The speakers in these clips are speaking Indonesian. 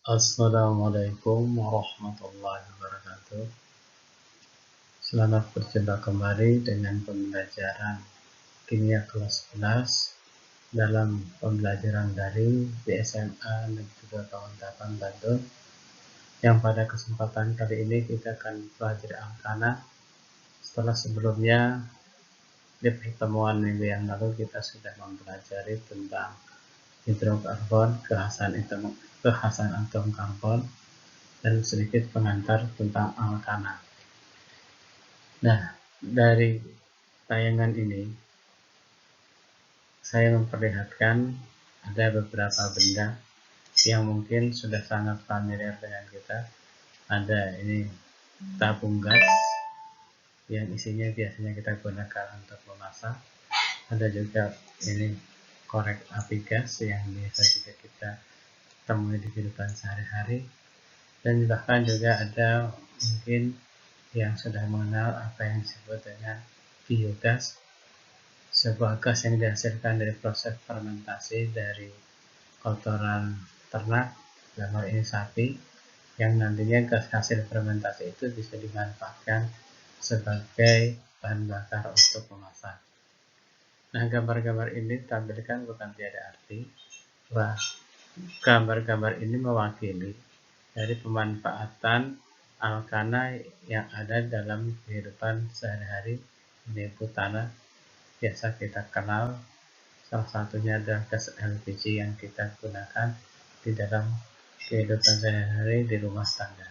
Assalamualaikum warahmatullahi wabarakatuh. Selamat berjumpa kembali dengan pembelajaran kimia kelas 11 dalam pembelajaran daring di SMA Negeri 2 Kauntapan Bandung. Yang pada kesempatan kali ini kita akan belajar alkana. Setelah sebelumnya di pertemuan minggu yang lalu kita sudah mempelajari tentang hidrokarbon, kekhasan atom karbon, dan sedikit pengantar tentang alkana. Nah, dari tayangan ini saya memperlihatkan ada beberapa benda yang mungkin sudah sangat familiar dengan kita. Ada ini tabung gas yang isinya biasanya kita gunakan untuk memasak. Ada juga ini korek api gas yang biasa juga kita temui di kehidupan sehari-hari. Dan bahkan juga ada mungkin yang sudah mengenal apa yang disebut dengan biogas, sebuah gas yang dihasilkan dari proses fermentasi dari kotoran ternak, dalam hal ini sapi, yang nantinya gas hasil fermentasi itu bisa dimanfaatkan sebagai bahan bakar untuk memasak. Nah, gambar-gambar ini ditampilkan bukan tiada arti bahwa gambar-gambar ini mewakili dari pemanfaatan alkana yang ada dalam kehidupan sehari-hari di tanah. Biasa kita kenal, salah satunya adalah gas LPG yang kita gunakan di dalam kehidupan sehari-hari di rumah tangga.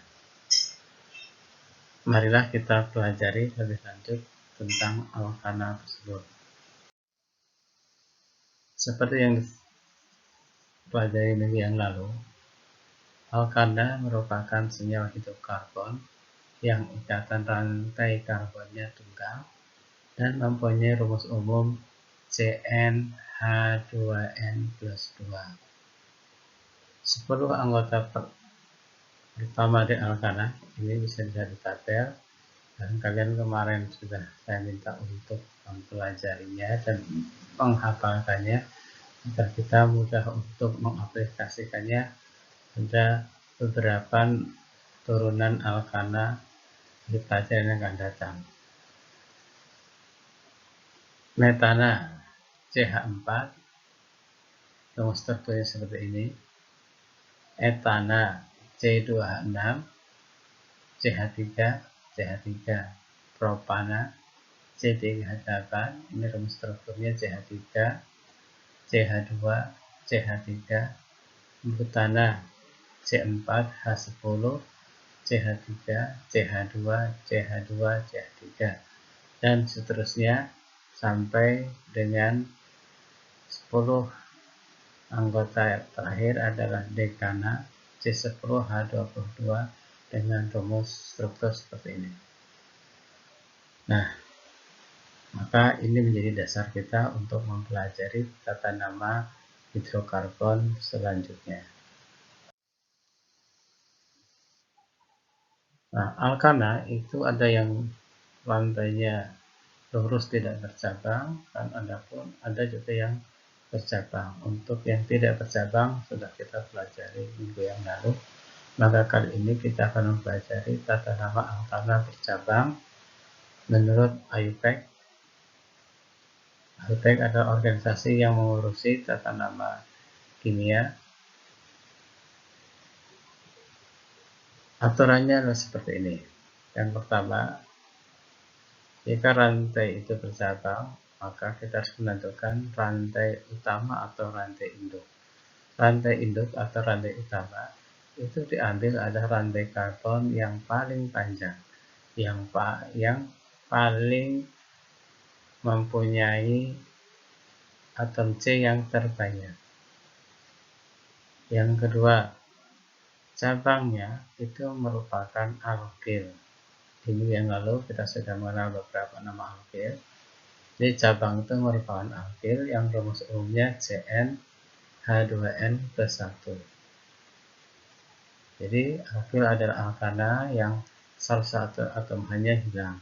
Marilah kita pelajari lebih lanjut tentang alkana tersebut. Seperti yang dipelajari minggu yang lalu, alkana merupakan senyawa hidrokarbon yang ikatan rantai karbonnya tunggal dan mempunyai rumus umum CnH2n+2. 10 anggota pertama di alkana ini bisa dilihat di tabel, dan kalian kemarin sudah saya minta untuk mempelajarinya dan menghafalkannya agar kita mudah untuk mengaplikasikannya pada beberapa turunan alkana di pelajaran yang akan datang. Metana CH4, rumus strukturnya seperti ini. Etana C2H6, CH3, propana C3H8, ini rumus strukturnya CH3, CH2, CH3, butana C4H10, CH3, CH2, CH2, CH3, dan seterusnya sampai dengan 10 anggota terakhir adalah dekana C10H22 dengan rumus struktur seperti ini. Nah, maka ini menjadi dasar kita untuk mempelajari tata nama hidrokarbon selanjutnya. Nah, alkana itu ada yang lantainya lurus tidak bercabang, dan ada juga yang bercabang. Untuk yang tidak bercabang sudah kita pelajari minggu yang lalu. Maka kali ini kita akan mempelajari tata nama alkana bercabang menurut IUPAC. IUPAC adalah organisasi yang mengurusi tata nama kimia. Aturannya adalah seperti ini. Yang pertama, jika rantai itu bercabang, maka kita harus menentukan rantai utama atau rantai induk. Rantai induk atau rantai utama itu diambil ada rantai karbon yang paling panjang, yang paling mempunyai atom C yang terbanyak. Yang kedua, cabangnya itu merupakan alkil. Di minggu yang lalu kita sudah mengenal beberapa nama alkil. Jadi cabang itu merupakan alkil yang rumus umumnya CnH2n+1. Jadi alkil adalah alkana yang salah satu atom hanya hilang,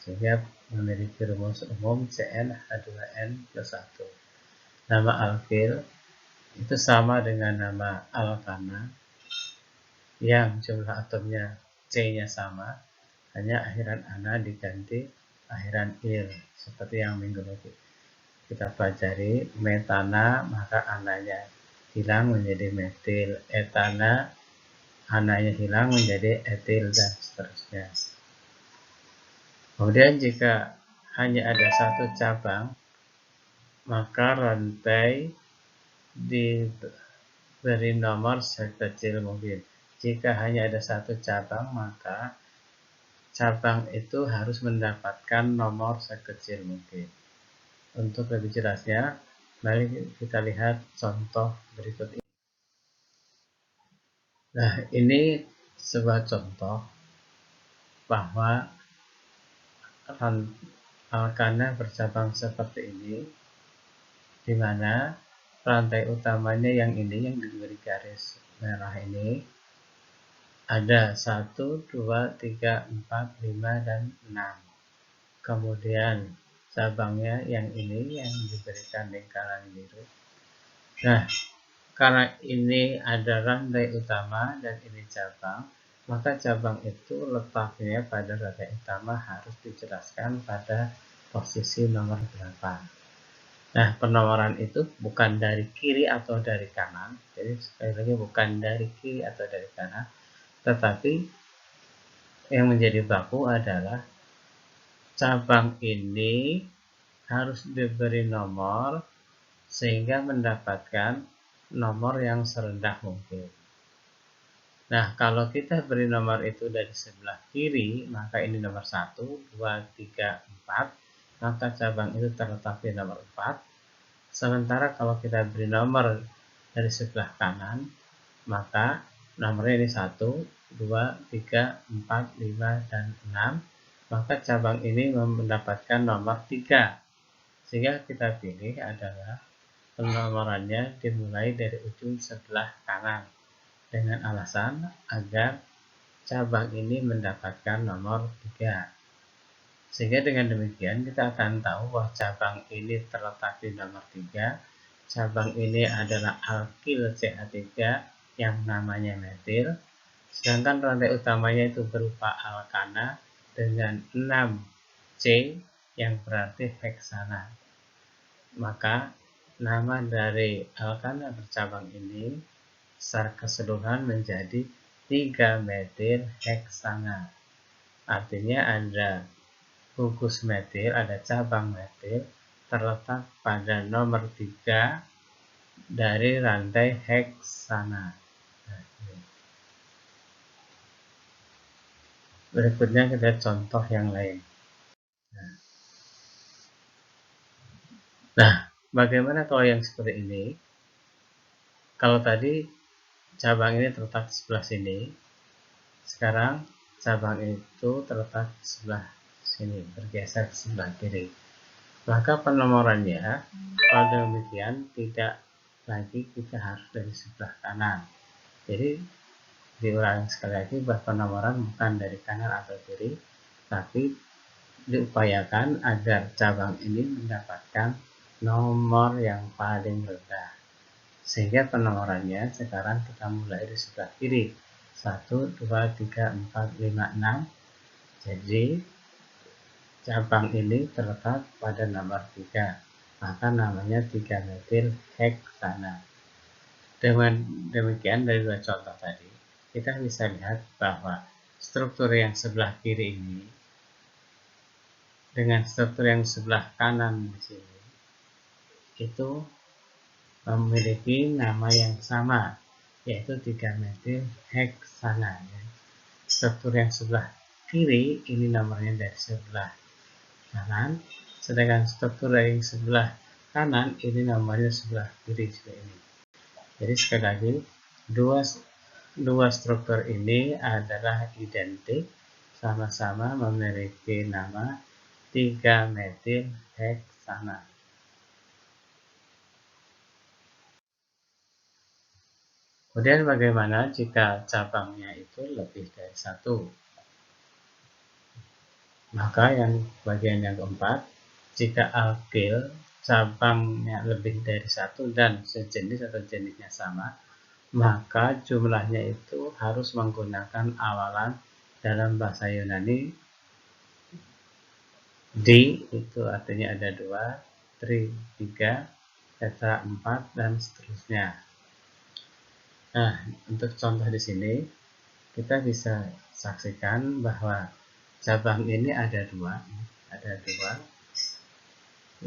sehingga memiliki rumus umum CnH2n+1. Nama alkil itu sama dengan nama alkana, yang jumlah atomnya C-nya sama, hanya akhiran ana diganti akhiran il, seperti yang minggu lalu kita pelajari. Metana, maka ananya hilang menjadi metil, etana ananya hilang menjadi etil, dan seterusnya. Kemudian jika hanya ada satu cabang, maka rantai diberi nomor sekecil mungkin. Jika hanya ada satu cabang, maka cabang itu harus mendapatkan nomor sekecil mungkin. Untuk lebih jelasnya, mari kita lihat contoh berikut ini. Nah, ini sebuah contoh bahwa alkana bercabang seperti ini, di mana rantai utamanya yang ini, yang diberi garis merah ini, ada 1, 2, 3, 4, 5, dan 6. Kemudian cabangnya yang ini yang diberikan lingkaran biru. Nah, karena ini ada rantai utama dan ini cabang, maka cabang itu letaknya pada rantai utama harus dijelaskan pada posisi nomor berapa. Nah, penomoran itu bukan dari kiri atau dari kanan, jadi sekali lagi bukan dari kiri atau dari kanan, tetapi yang menjadi baku adalah cabang ini harus diberi nomor sehingga mendapatkan nomor yang serendah mungkin. Nah, kalau kita beri nomor itu dari sebelah kiri, maka ini nomor 1, 2, 3, 4, maka cabang itu terletak di nomor 4. Sementara kalau kita beri nomor dari sebelah kanan, maka nomornya ini 1, 2, 3, 4, 5, dan 6. Maka cabang ini mendapatkan nomor 3. Sehingga kita pilih adalah penomorannya dimulai dari ujung sebelah kanan, dengan alasan agar cabang ini mendapatkan nomor 3. Sehingga dengan demikian kita akan tahu bahwa cabang ini terletak di nomor 3. Cabang ini adalah alkil CH3 yang namanya metil, sedangkan rantai utamanya itu berupa alkana dengan 6C yang berarti heksana. Maka nama dari alkana bercabang ini secara keseluruhan menjadi 3-metil heksana. Artinya ada gugus metil, ada cabang metil terletak pada nomor 3 dari rantai heksana. Berikutnya kita lihat contoh yang lain. Nah, bagaimana kalau yang seperti ini? Kalau tadi cabang ini terletak di sebelah sini, sekarang cabang itu terletak di sebelah sini, bergeser ke sebelah kiri. Maka penomorannya, kalau demikian, tidak lagi kita harus dari sebelah kanan. Jadi diulangi sekali lagi bahwa penomoran bukan dari kanan atau kiri, tapi diupayakan agar cabang ini mendapatkan nomor yang paling rendah. Sehingga penomorannya sekarang kita mulai dari sebelah kiri. 1, 2, 3, 4, 5, 6. Jadi cabang ini terletak pada nomor 3. Maka namanya 3-metil heksana. Dengan demikian dari dua contoh tadi, kita bisa lihat bahwa struktur yang sebelah kiri ini dengan struktur yang sebelah kanan di sini itu memiliki nama yang sama, yaitu 3-metil heksana. Struktur yang sebelah kiri ini nomornya dari sebelah kanan, sedangkan struktur yang sebelah kanan ini nomornya sebelah kiri juga ini. Jadi sekali lagi, dua struktur ini adalah identik, sama-sama memiliki nama 3-metil heksana. Kemudian bagaimana jika cabangnya itu lebih dari 1? Maka yang bagian yang keempat, jika alkil cabangnya lebih dari 1 dan sejenis atau jenisnya sama, maka jumlahnya itu harus menggunakan awalan dalam bahasa Yunani di, itu artinya ada 2, tri 3, tetra 4, dan seterusnya. Nah, untuk contoh di sini kita bisa saksikan bahwa cabang ini ada 2,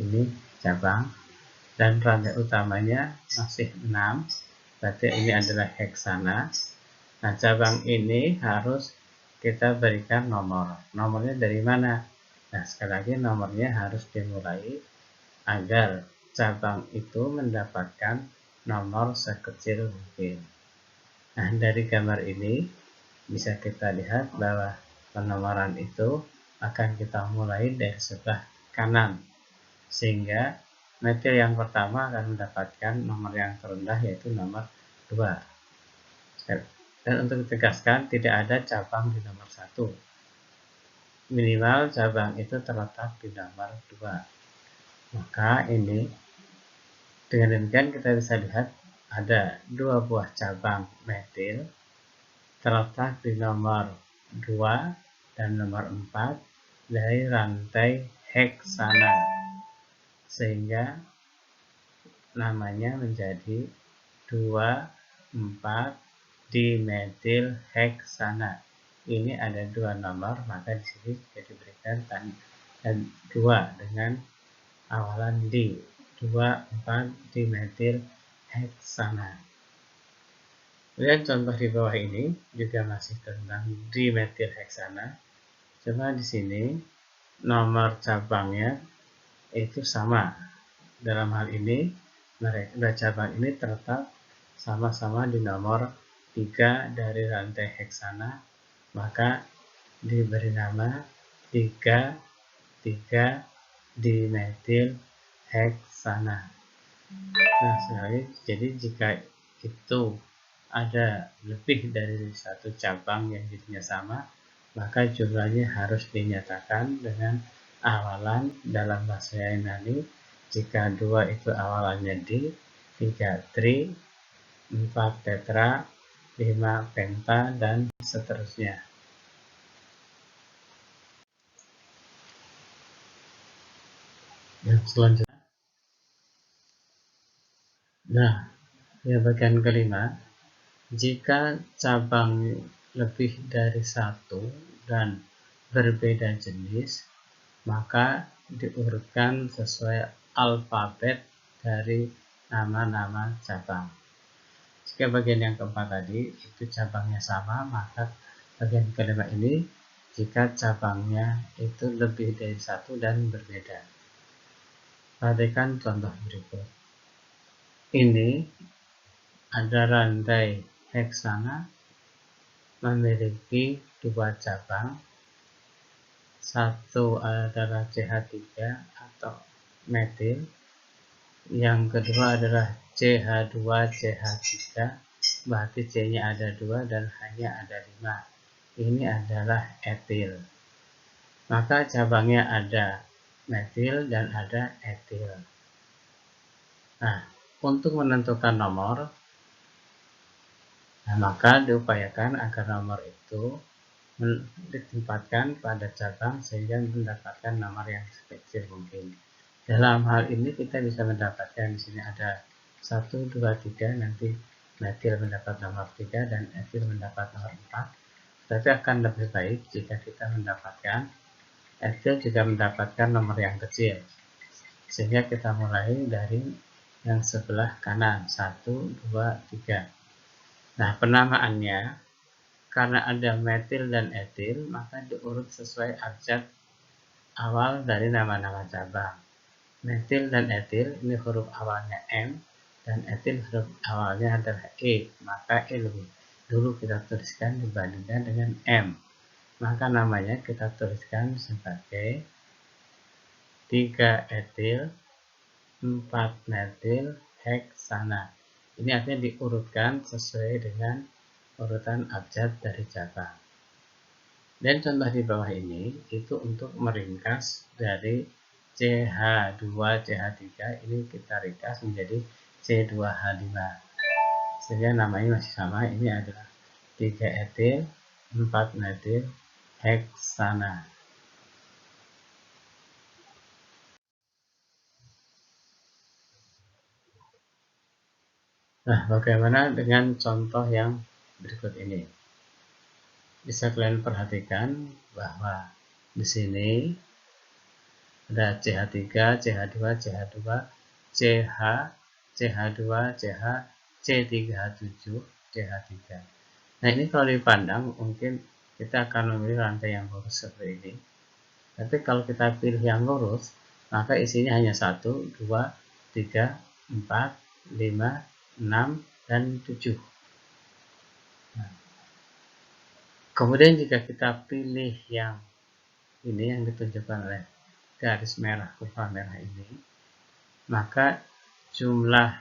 ini cabang, dan rantai utamanya masih 6, berarti ini adalah heksana. Nah, cabang ini harus kita berikan nomor. Nomornya dari mana? Nah, sekali lagi nomornya harus dimulai agar cabang itu mendapatkan nomor sekecil mungkin. Nah, dari gambar ini bisa kita lihat bahwa penomoran itu akan kita mulai dari sebelah kanan, sehingga metil yang pertama akan mendapatkan nomor yang terendah, yaitu nomor 2. Dan untuk ditegaskan, tidak ada cabang di nomor 1. Minimal cabang itu terletak di nomor 2. Maka ini, dengan demikian kita bisa lihat ada 2 buah cabang metil terletak di nomor 2 dan nomor 4 dari rantai heksana, sehingga namanya menjadi 2,4 dimetil heksana. Ini ada 2 nomor, maka di sini juga diberikan tanda 2 dengan awalan di, 2,4 dimetil heksana. Kemudian contoh di bawah ini juga masih tentang dimetil heksana. Cuma di sini nomor cabangnya itu sama. Dalam hal ini cabang ini terletak sama-sama di nomor 3 dari rantai heksana, maka diberi nama 3 dimetil heksana. Nah, jadi jika itu ada lebih dari 1 cabang yang jadinya sama, maka jumlahnya harus dinyatakan dengan awalan dalam bahasa Yunani. Jika 2 itu awalannya di, 3 tri, 4 tetra, 5 penta, dan seterusnya. Yang selanjutnya, nah, yang bagian kelima, jika cabang lebih dari 1 dan berbeda jenis, maka diurutkan sesuai alfabet dari nama-nama cabang. Jika bagian yang keempat tadi itu cabangnya sama, maka bagian kelima ini jika cabangnya itu lebih dari 1 dan berbeda. Perhatikan contoh berikut. Ini ada rantai heksana memiliki 2 cabang. Satu adalah CH3 atau metil, yang kedua adalah CH2CH3, berarti C-nya ada 2 dan H-nya ada 5. Ini adalah etil. Maka cabangnya ada metil dan ada etil. Nah, untuk menentukan nomor, maka diupayakan agar nomor itu ditempatkan pada cabang sehingga mendapatkan nomor yang sekecil mungkin. Dalam hal ini kita bisa mendapatkan di sini ada 1, 2, 3, nanti metil mendapat nomor 3 dan etil mendapat nomor 4. Tapi akan lebih baik jika kita mendapatkan etil juga mendapatkan nomor yang kecil. Sehingga kita mulai dari yang sebelah kanan, 1, 2, 3. Nah, penamaannya karena ada metil dan etil, maka diurut sesuai abjad awal dari nama-nama cabang. Metil dan etil ini huruf awalnya M, dan etil huruf awalnya adalah E, maka E lebih dulu kita tuliskan dibandingkan dengan M. Maka namanya kita tuliskan sebagai 3 etil, 4 metil heksana. Ini artinya diurutkan sesuai dengan urutan abjad dari cabang. Dan contoh di bawah ini itu untuk meringkas dari CH2CH3 ini kita ringkas menjadi C2H5, sehingga namanya masih sama. Ini adalah 3 etil, 4 metil heksana. Nah, bagaimana dengan contoh yang berikut ini? Bisa kalian perhatikan bahwa di sini ada CH3, CH2, CH2, CH, CH2, CH, C3H7, CH3. Nah, ini kalau dipandang mungkin kita akan memilih rantai yang lurus seperti ini. Tapi kalau kita pilih yang lurus, maka isinya hanya 1, 2, 3, 4, 5, 6, dan 7. Nah, kemudian jika kita pilih yang ini yang ditunjukkan oleh garis merah, kurva merah ini, maka jumlah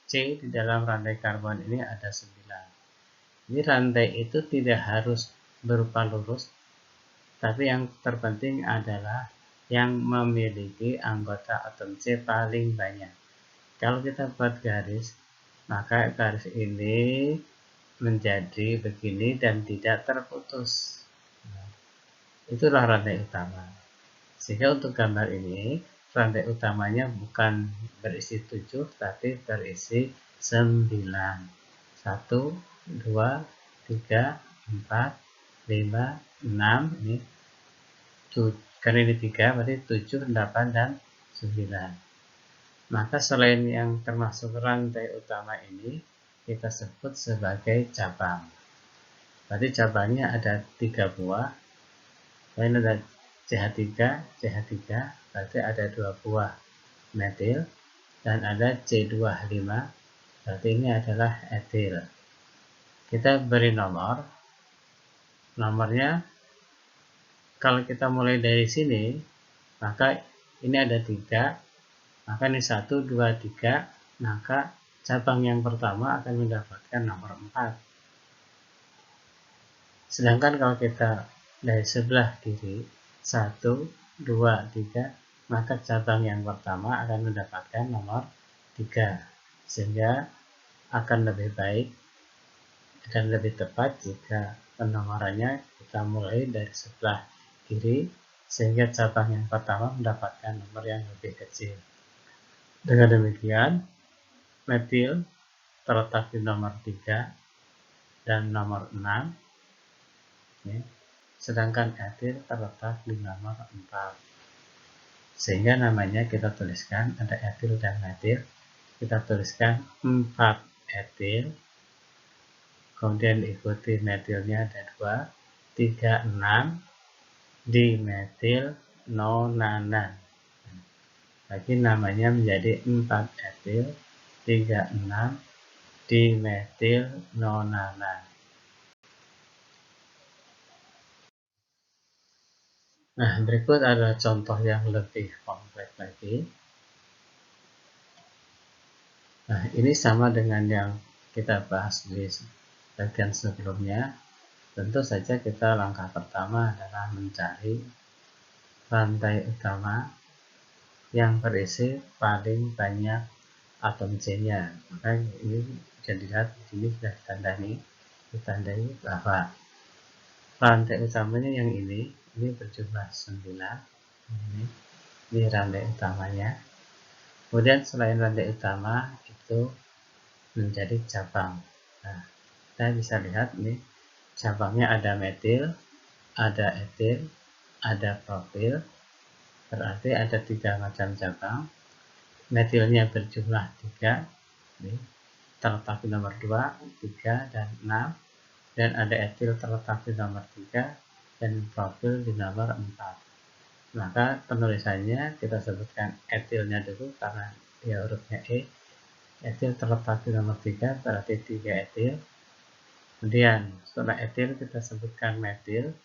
C di dalam rantai karbon ini ada 9. Ini rantai itu tidak harus berupa lurus, tapi yang terpenting adalah yang memiliki anggota atom C paling banyak. Kalau kita buat garis, maka garis ini menjadi begini dan tidak terputus. Nah, itulah rantai utama. Sehingga untuk gambar ini, rantai utamanya bukan berisi 7, tapi berisi 9. 1, 2, 3, 4, 5, 6, ini karena ini 3, berarti 7, 8, dan 9. Maka selain yang termasuk rantai utama ini, kita sebut sebagai cabang. Berarti cabangnya ada 3 buah. Lain ada CH3, CH3, berarti ada 2 buah metil. Dan ada C25, berarti ini adalah etil. Kita beri nomor. Nomornya, kalau kita mulai dari sini, maka ini ada 3. Maka ini 1, 2, 3. Maka cabang yang pertama akan mendapatkan nomor 4. Sedangkan kalau kita dari sebelah kiri, 1, 2, 3, maka cabang yang pertama akan mendapatkan nomor 3. Sehingga akan lebih baik dan lebih tepat jika penomorannya kita mulai dari sebelah kiri, sehingga cabang yang pertama mendapatkan nomor yang lebih kecil. Dengan demikian, metil terletak di nomor 3 dan nomor 6, ya. Sedangkan etil terletak di nomor 4. Sehingga namanya kita tuliskan, ada etil dan metil, kita tuliskan 4 etil, kemudian diikuti metilnya ada 2, 3, 6, dimetil nonana. Lagi namanya menjadi 4 etil, 3, 6, dimetil nonana. Nah, berikut adalah contoh yang lebih kompleks lagi. Nah, ini sama dengan yang kita bahas di bagian sebelumnya. Tentu saja kita langkah pertama adalah mencari rantai utama yang berisi paling banyak atom C-nya. Maka ini bisa dilihat di sini sudah ditandai bahwa rantai utamanya yang ini berjumlah 9. Ini rantai utamanya. Kemudian selain rantai utama itu menjadi cabang. Nah, kita bisa lihat ini cabangnya ada metil, ada etil, ada propil. Berarti ada 3 macam cabang. Metilnya berjumlah 3, ini terletak di nomor 2, 3, dan 6. Dan ada etil terletak di nomor 3 dan propil di nomor 4. Maka penulisannya kita sebutkan etilnya dulu karena dia hurufnya E. Etil terletak di nomor 3, berarti 3 etil. Kemudian setelah etil kita sebutkan metil.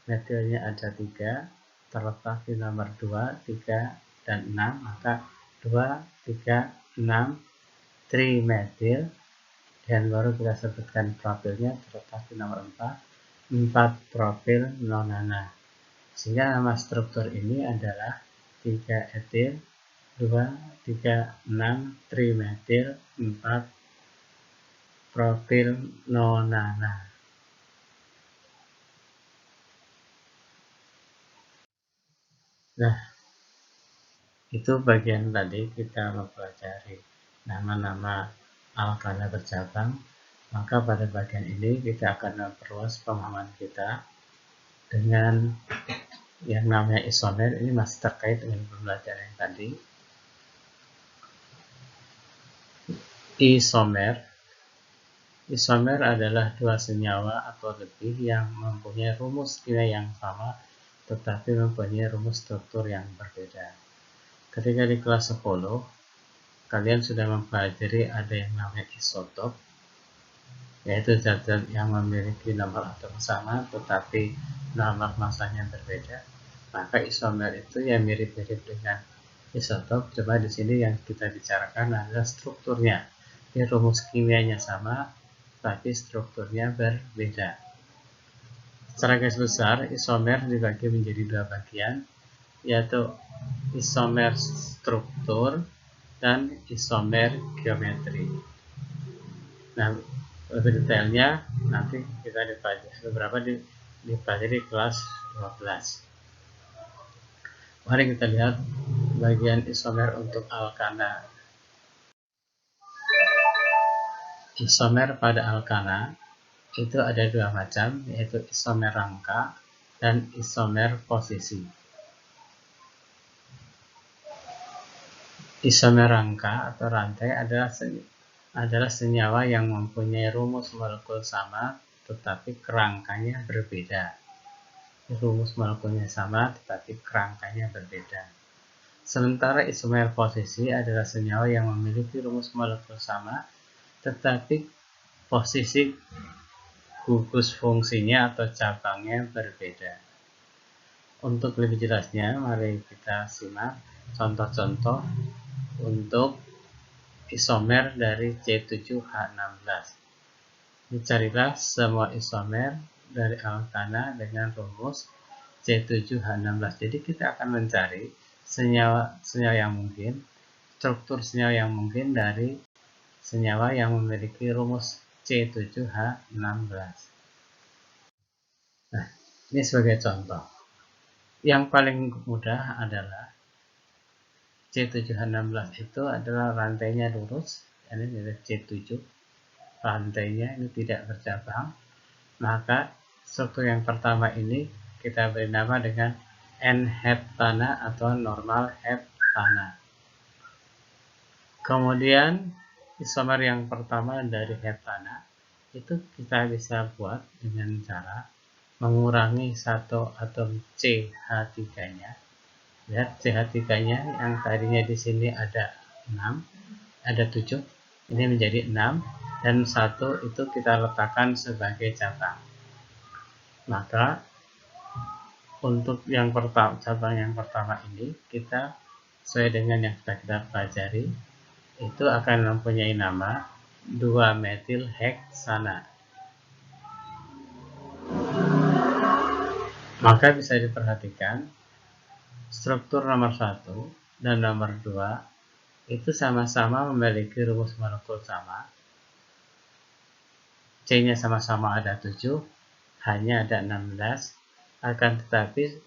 Metilnya ada 3, terletak di nomor 2, 3, dan 6. Maka 2, 3, 6, trimetil. Dan baru kita sebutkan propilnya terletak di nomor 4, 4 propil nonana. Sehingga nama struktur ini adalah 3 etil, 2, 3, 6, trimetil, 4 propil nonana. Nah, itu bagian tadi kita mempelajari nama-nama alkana bercabang. Maka pada bagian ini kita akan memperluas pemahaman kita dengan yang namanya isomer. Ini masih terkait dengan pembelajaran yang tadi. Isomer adalah dua senyawa atau lebih yang mempunyai rumus kimia yang sama tetapi mempunyai rumus struktur yang berbeda. Ketika di kelas 10, kalian sudah mempelajari ada yang namanya isotop, yaitu zat-zat yang memiliki nomor atom sama tetapi nomor masanya berbeda. Maka isomer itu ya mirip-mirip dengan isotop, cuma di sini yang kita bicarakan adalah strukturnya. Ini rumus kimianya sama, tapi strukturnya berbeda. Secara garis besar, isomer dibagi menjadi dua bagian, yaitu isomer struktur dan isomer geometri. Nah, lebih detailnya nanti kita dipelajari beberapa dipelajari di kelas 12. Mari kita lihat bagian isomer untuk alkana. Isomer pada alkana itu ada dua macam, yaitu isomer rangka dan isomer posisi. Isomer rangka atau rantai adalah senyawa yang mempunyai rumus molekul sama tetapi kerangkanya berbeda. Rumus molekulnya sama tetapi kerangkanya berbeda. Sementara isomer posisi adalah senyawa yang memiliki rumus molekul sama tetapi posisi gugus fungsinya atau cabangnya berbeda. Untuk lebih jelasnya, mari kita simak contoh-contoh untuk isomer dari C7H16. Dicarilah semua isomer dari alkana dengan rumus C7H16. Jadi kita akan mencari senyawa yang mungkin, struktur senyawa yang mungkin dari senyawa yang memiliki rumus C7H16. Nah, ini sebagai contoh. Yang paling mudah adalah C7H16 itu adalah rantainya lurus, ini adalah C7. Rantainya ini tidak bercabang. Maka struktur yang pertama ini kita beri nama dengan N-heptana atau normal heptana. Kemudian isomer yang pertama dari heptana itu kita bisa buat dengan cara mengurangi satu atom CH3-nya. Lihat CH3-nya yang tadinya di sini ada 6, ada 7, ini menjadi 6 dan 1 itu kita letakkan sebagai cabang. Maka untuk yang pertama, cabang yang pertama ini kita sesuai dengan yang sudah kita pelajari itu akan mempunyai nama 2-metil-heksana. Maka bisa diperhatikan struktur nomor 1 dan nomor 2 itu sama-sama memiliki rumus molekul sama. C-nya sama-sama ada 7, H-nya ada 16, akan tetapi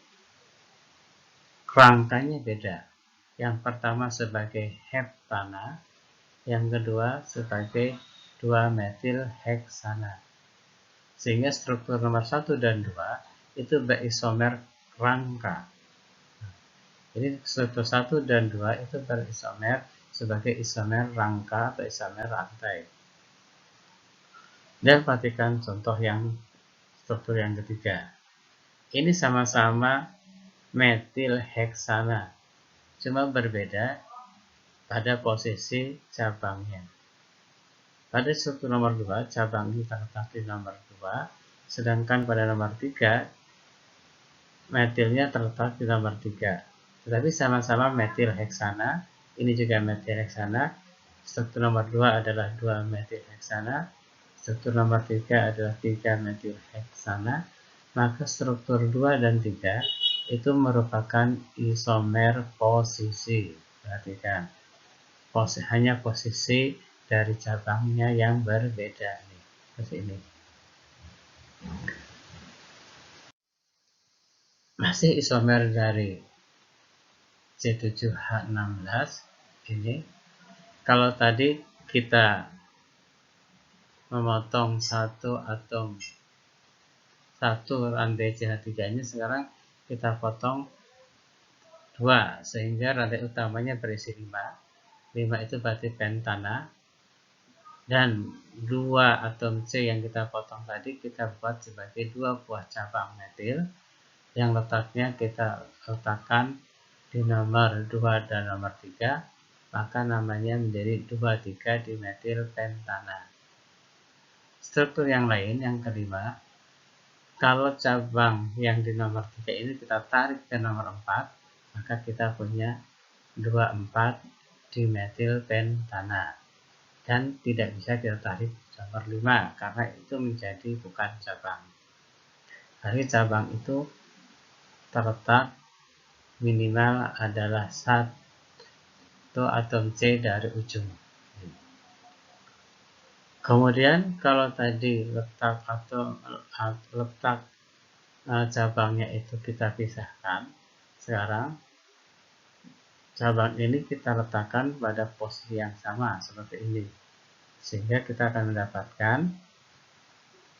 kerangkanya beda. Yang pertama sebagai heptana, yang kedua sebagai 2-metil-heksana. Sehingga struktur nomor 1 dan 2 itu berisomer rangka. Jadi struktur 1 dan 2 itu berisomer sebagai isomer rangka atau isomer rantai. Dan perhatikan contoh yang struktur yang ketiga. Ini sama-sama metil-heksana, cuma berbeda pada posisi cabangnya. Pada struktur nomor 2, cabang ini terletak di nomor 2, sedangkan pada nomor 3, metilnya terletak di nomor 3. Tetapi sama-sama metil-heksana, ini juga metil-heksana. Struktur nomor 2 adalah 2-metil-heksana, struktur nomor 3 adalah 3-metil-heksana. Maka struktur 2 dan 3 itu merupakan isomer posisi. Perhatikan, hanya posisi dari cabangnya yang berbeda nih, seperti ini. Masih isomer dari C7H16 ini. Kalau tadi kita memotong satu rantai CH3 nya, sekarang kita potong 2 sehingga rantai utamanya berisi 5 itu berarti pentana, dan 2 atom C yang kita potong tadi kita buat sebagai 2 buah cabang metil yang letaknya kita letakkan di nomor 2 dan nomor 3, maka namanya menjadi 23 dimetil pentana. Struktur yang lain yang kelima, kalau cabang yang di nomor 3 ini kita tarik ke nomor 4, maka kita punya 24 dimetil pentana. Dan tidak bisa kita tarik nomor 5 karena itu menjadi bukan cabang. Jadi cabang itu terletak minimal adalah 1 atom C dari ujung. Kemudian kalau tadi letak cabangnya itu kita pisahkan, sekarang cabang ini kita letakkan pada posisi yang sama seperti ini, sehingga kita akan mendapatkan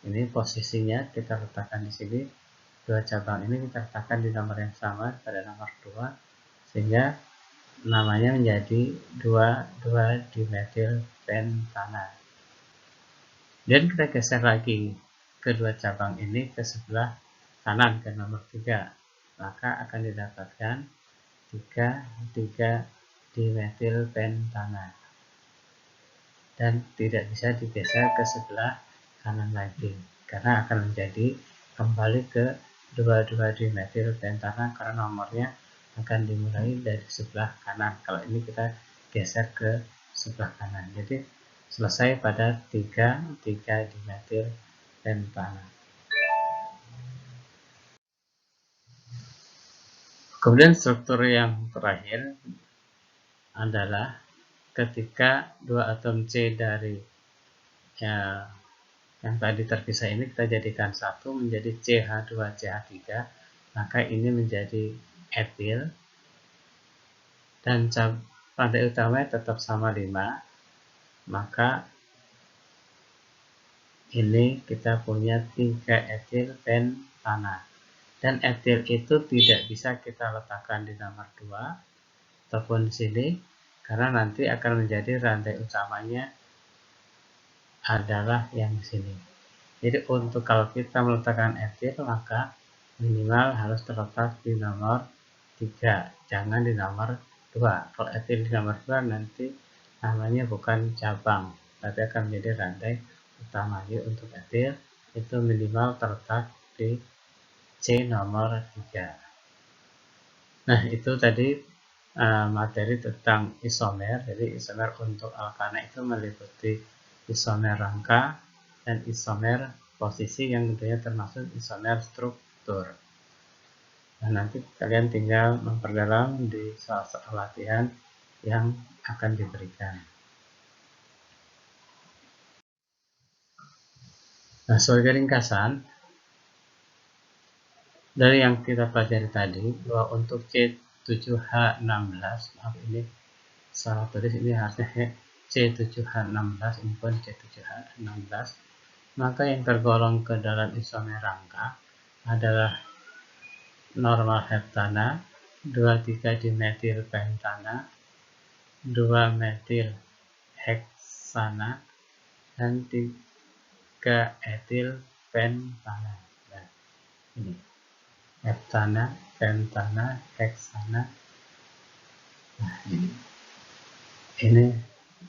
ini posisinya kita letakkan di sini. 2 cabang ini kita letakkan di nomor yang sama pada nomor 2, sehingga namanya menjadi 2 dimetil pentana. Dan kita geser lagi kedua cabang ini ke sebelah kanan ke nomor 3, maka akan didapatkan 3 dimetil pentana. Dan tidak bisa digeser ke sebelah kanan lagi karena akan menjadi kembali ke 2 dimetil pentana karena nomornya akan dimulai dari sebelah kanan. Kalau ini kita geser ke sebelah kanan, jadi selesai pada 3 dimetil pentana. Kemudian struktur yang terakhir adalah ketika 2 atom C dari yang tadi terpisah ini kita jadikan satu menjadi CH2CH3, maka ini menjadi etil dan rantai utamanya tetap sama 5, maka ini kita punya 3 etil pentana. Dan etil itu tidak bisa kita letakkan di nomor 2 ataupun di sini karena nanti akan menjadi rantai utamanya adalah yang di sini. Jadi untuk kalau kita meletakkan etil maka minimal harus terletak di nomor 3, jangan di nomor 2. Kalau etil di nomor 2 nanti namanya bukan cabang, tapi akan menjadi rantai utama. Jadi untuk etil itu minimal terletak di C nomor 3. Nah, itu tadi materi tentang isomer. Jadi isomer untuk alkana itu meliputi isomer rangka dan isomer posisi yang tentunya termasuk isomer struktur. Nah, nanti kalian tinggal memperdalam di soal-soal latihan yang akan diberikan. Nah, sebagai ringkasan dari yang kita pelajari tadi, bahwa untuk C7H16, maaf ini salah tulis, ini harusnya C7H16, ini pun C7H16, maka yang tergolong ke dalam isomer rangka adalah normal heptana, 23 dimetil pentana, 2 metil heksana, dan 3 etil pentana. Nah, ini heptana, pentana, heksana. Nah, ini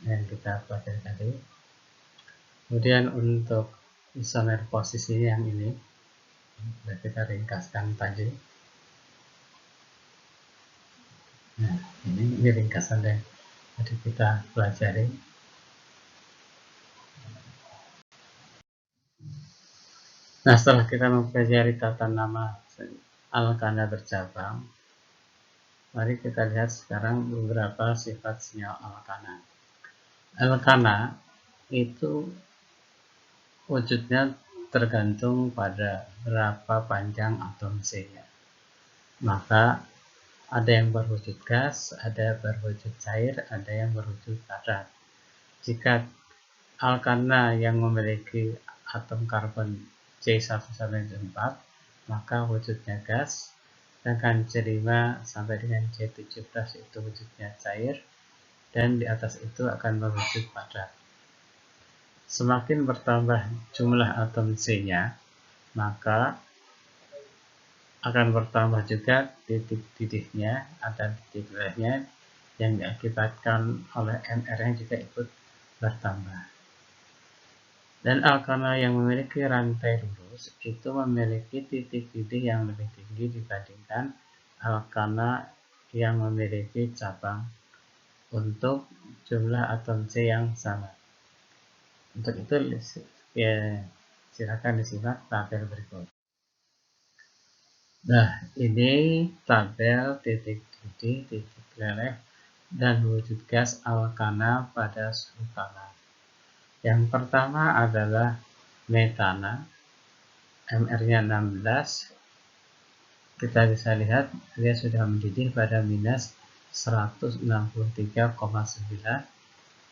yang kita pelajari tadi. Kemudian untuk isomer posisi yang ini sudah kita ringkaskan tadi. Nah, ini ringkasan yang tadi kita pelajari. Nah, setelah kita mempelajari tata nama alkana bercabang, mari kita lihat sekarang beberapa sifat senyawa alkana. Alkana itu wujudnya tergantung pada berapa panjang atom C-nya. Maka Ada yang berwujud gas, ada berwujud cair, ada yang berwujud padat. Jika alkana yang memiliki atom karbon C1 sampai C4, maka wujudnya gas, sedangkan C5 sampai dengan C17 itu wujudnya cair, dan di atas itu akan berwujud padat. Semakin bertambah jumlah atom C-nya, maka akan bertambah juga titik didihnya, ada titik didihnya yang diakibatkan oleh MR yang juga ikut bertambah. Dan alkana yang memiliki rantai lurus itu memiliki titik didih yang lebih tinggi dibandingkan alkana yang memiliki cabang untuk jumlah atom C yang sama. Untuk itu ya, silakan disimak tabel berikut. Nah, ini tabel titik didih, titik leleh, dan wujud gas alkana pada suhu kamar. Yang pertama adalah metana, MR-nya 16. Kita bisa lihat dia sudah mendidih pada minus 163,9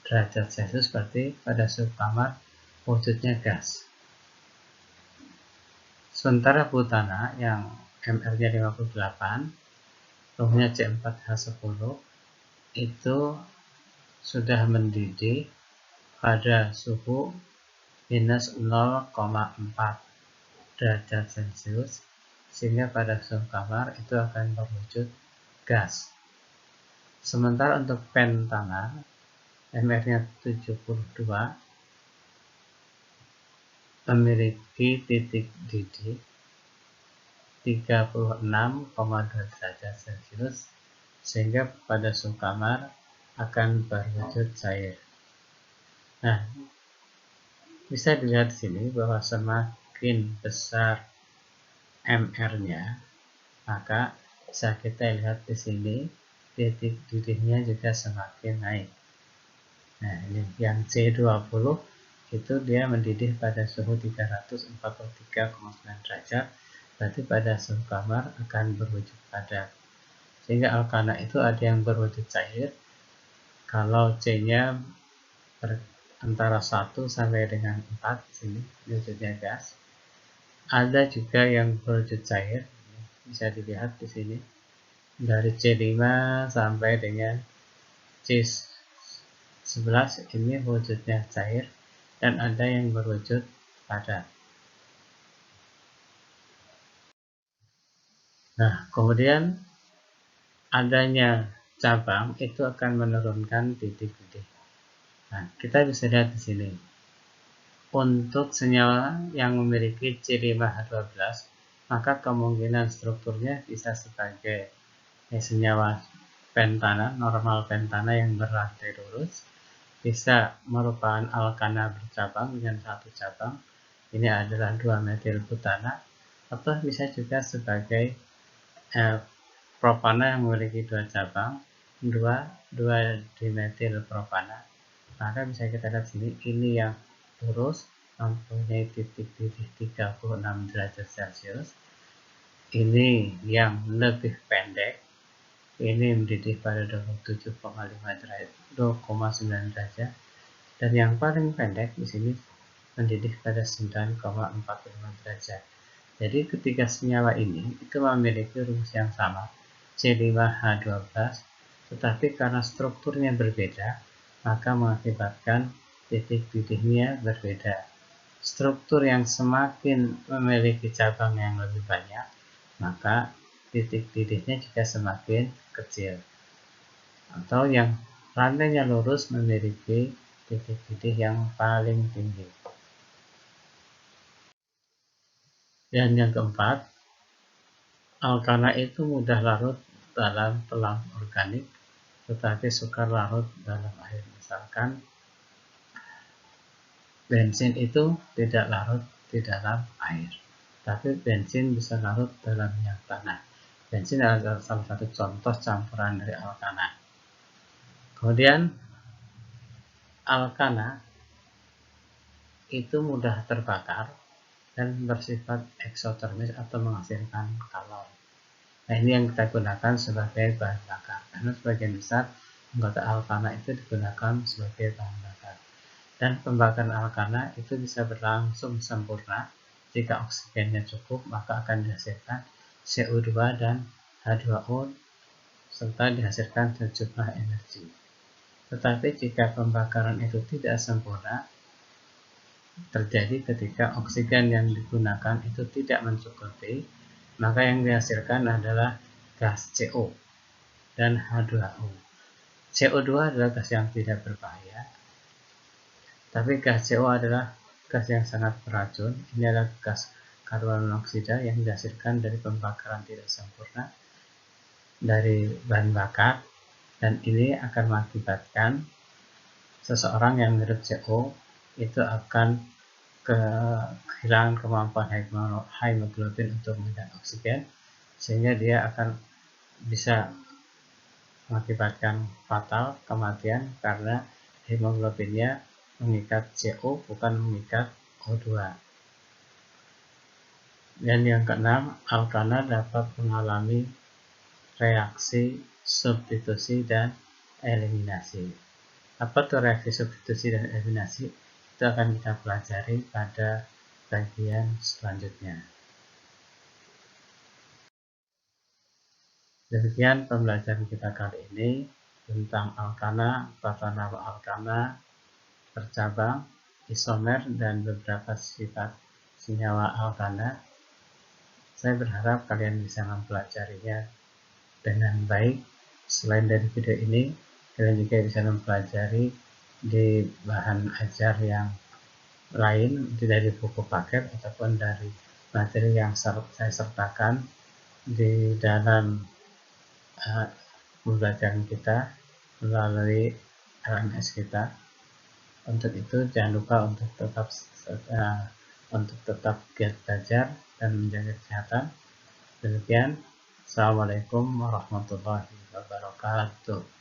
derajat Celcius, berarti pada suhu kamar wujudnya gas. Sementara butana yang MR-nya 58, ruhnya C4H10, itu sudah mendidih pada suhu minus 0,4 derajat Celcius, sehingga pada suhu kamar itu akan berwujud gas. Sementara untuk pentana, MR-nya 72, memiliki titik didih 36,2 derajat Celcius, sehingga pada suhu kamar akan berwujud cair. Nah, bisa dilihat di sini bahwa semakin besar MR-nya, maka bisa kita lihat di sini titik didihnya juga semakin naik. Nah, ini yang C20 itu dia mendidih pada suhu 343,9 derajat, berarti pada suhu kamar akan berwujud padat. Sehingga alkana itu ada yang berwujud cair, kalau C-nya antara 1 sampai dengan 4, sini wujudnya gas. Ada juga yang berwujud cair, bisa dilihat di sini, dari C5 sampai dengan C11 ini wujudnya cair, dan ada yang berwujud padat. Nah, kemudian adanya cabang itu akan menurunkan titik didih. Nah, kita bisa lihat di sini. Untuk senyawa yang memiliki C5H12, maka kemungkinan strukturnya bisa sebagai senyawa pentana, normal pentana yang berrantai lurus, bisa merupakan alkana bercabang dengan satu cabang, ini adalah 2-metil butana, atau bisa juga sebagai propana yang memiliki 2 cabang, 2-dimetil propana. Maka bisa kita lihat sini, ini yang lurus mempunyai titik didih 36 derajat Celcius, ini yang lebih pendek, ini mendidih pada 27,5 derajat, 2,9 derajat, dan yang paling pendek di sini mendidih pada 9,45 derajat. Jadi ketiga senyawa ini itu memiliki rumus yang sama, C5H12, tetapi karena strukturnya berbeda, maka mengakibatkan titik didihnya berbeda. Struktur yang semakin memiliki cabang yang lebih banyak, maka titik didihnya juga semakin kecil. Atau yang rantainya lurus memiliki titik didih yang paling tinggi. Dan yang keempat, alkana itu mudah larut dalam pelang organik, tetapi sukar larut dalam air. Misalkan bensin itu tidak larut di dalam air, tapi bensin bisa larut dalam minyak tanah. Bensin adalah salah satu contoh campuran dari alkana. Kemudian alkana itu mudah terbakar dan bersifat eksotermis atau menghasilkan kalor. Nah, ini yang kita gunakan sebagai bahan bakar, karena sebagian besar anggota alkana itu digunakan sebagai bahan bakar. Dan pembakaran alkana itu bisa berlangsung sempurna jika oksigennya cukup, maka akan dihasilkan CO2 dan H2O serta dihasilkan sejumlah energi. Tetapi jika pembakaran itu tidak sempurna, terjadi ketika oksigen yang digunakan itu tidak mencukupi, maka yang dihasilkan adalah gas CO dan H2O. CO2 adalah gas yang tidak berbahaya, tapi gas CO adalah gas yang sangat beracun. Ini adalah gas karbon monoksida yang dihasilkan dari pembakaran tidak sempurna dari bahan bakar, dan ini akan mengakibatkan seseorang yang menghirup CO itu akan kehilangan kemampuan hemoglobin untuk mengikat oksigen, sehingga dia akan bisa mengakibatkan fatal kematian karena hemoglobinnya mengikat CO bukan mengikat O2. Dan yang keenam, alkana dapat mengalami reaksi substitusi dan eliminasi. Apa itu reaksi substitusi dan eliminasi? Itu akan kita pelajari pada bagian selanjutnya. Demikian pembelajaran kita kali ini tentang alkana, tata nama alkana, bercabang, isomer, dan beberapa sifat senyawa alkana. Saya berharap kalian bisa mempelajarinya dengan baik. Selain dari video ini, kalian juga bisa mempelajari di bahan ajar yang lain, dari buku paket ataupun dari materi yang saya sertakan di dalam pembelajaran kita melalui LMS kita. Untuk itu jangan lupa untuk tetap giat belajar dan menjaga kesehatan. Demikian, assalamualaikum warahmatullahi wabarakatuh.